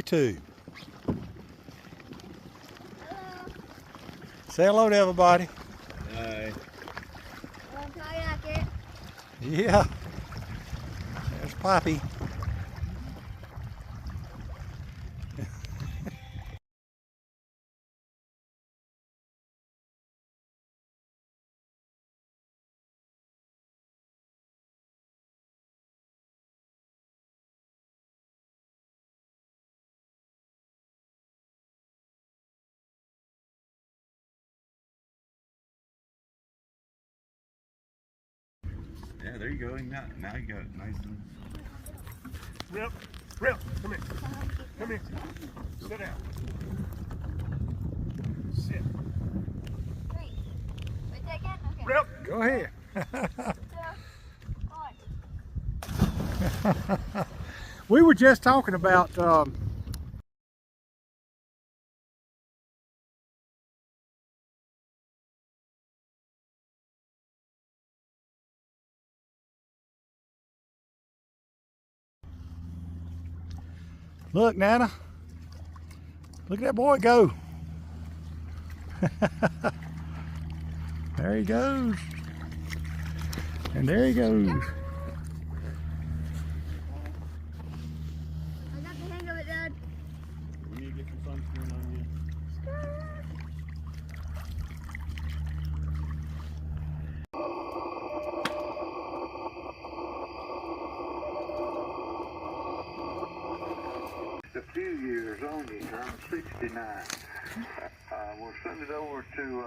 YouTube. Hello. Say hello to everybody. Hi. Want to kayak it? Yeah. There's Poppy. Yeah, there you go. Now you got it nice and. Rip, come here. Come here. Sit down. Sit. Three. Wait, take it? Okay. Rip. Go ahead. 2, 1. We were just talking about look, Nana. Look at that boy go. There he goes. And there he goes. I got the hang of it, Dad. We need to get some sunscreen on you. A few years on you, turned 69. We'll send it over to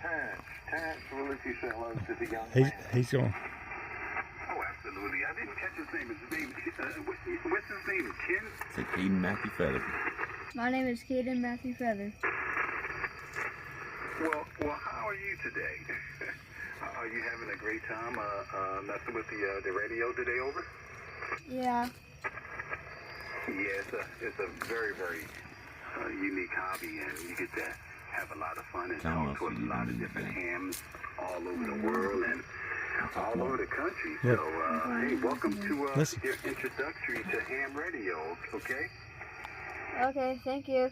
Terrence. Terrence will let you say hello to the young man. He's going. Oh, absolutely. I didn't catch his name. What's his name? Ken? Say Caden Matthew Feather. My name is Caden Matthew Feather. Well, how are you today? Are you having a great time messing with the radio today, over? Yeah. Yeah, it's a very, very unique hobby, and you get to have a lot of fun and talk to a lot of different hams all over the world and all over the country. Yeah. So, hey, welcome to your introductory to ham radio, okay? Okay, thank you.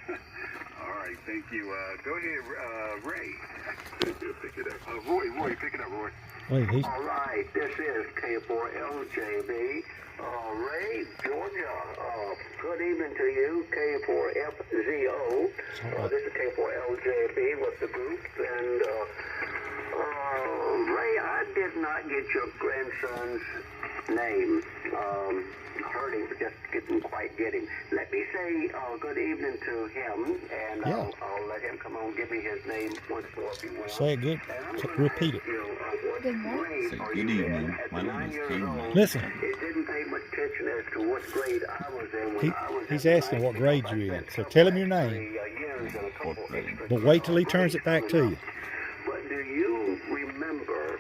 All right, thank you. Go ahead, Ray. Pick it up. Roy, pick it up, Roy. Wait, All right, this is K4LJB. Ray, Georgia. Good evening to you, K4FZO. This is K4LJB with the group. And, Ray, I did not get your grandson's name. Heard him, but just didn't quite get him. Let me say good evening to him, and Yeah. I'll let him come on and give me his name once more, if you will. say it good. Repeat it. Good morning. Say good evening. My name is Caden. Listen. It didn't pay much attention as to what grade I was in when I was He's in asking what grade you're in. So tell him your name. years and a couple Fourth grade. extra But wait till he turns it back to you. But do you remember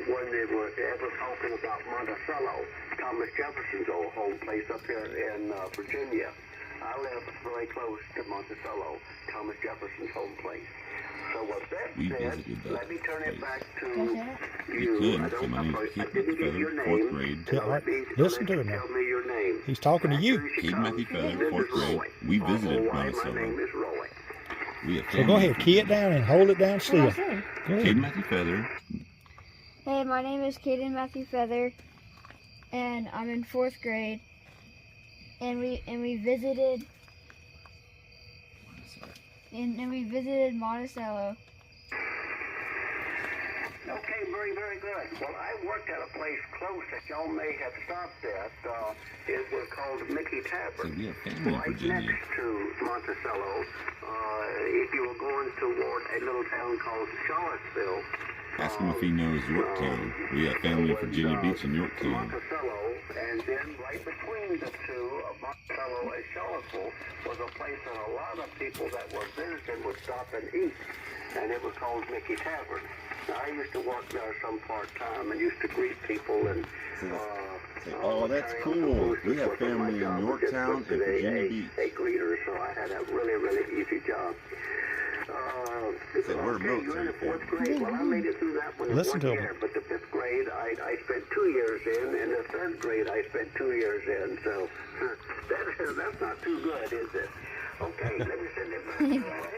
when they were ever talking about Monticello, Thomas Jefferson's old home place up here in Virginia? I live very close to Monticello, Thomas Jefferson's home place. So with that We said, visited that let me turn it place. back to We you. could. So my name is I Caden didn't Matthew get your Feather, fourth name. grade. Yeah, right. Listen to him now. Tell me your name. He's talking to you. Caden Matthew Feather, This fourth is grade. Roy. We visited Roy, my Monticello. name is Roy. We have So go ahead, key it down and hold it down still. Go Caden ahead. Matthew Feather. Hey, my name is Caden Matthew Feather, and I'm in 4th grade. And we visited Monticello. Okay, very, very good. Well, I worked at a place close that y'all may have stopped at. It was called Mickey So Tavern. we have family in Right Virginia. next to Monticello. If you were going toward a little town called Charlottesville. Ask him if he knows Yorktown. We have family in Virginia Beach and Yorktown. Monticello, and then right between the two of Monticello and Charlottesville was a place that a lot of people that were visiting would stop and eat, and it was called Mickey Tavern. Now, I used to work there some part-time and used to greet people and Oh, that's cool. We have family in Yorktown and Virginia Beach. A greeter, so I had a really, really easy job. So we're okay, you're in military the fourth family. grade. Well, I made it through that one in Listen 1 to 'em. year, but the fifth grade, I spent 2 years in, and the third grade, I spent 2 years in. So that's not too good, is it? Okay, let me send it back.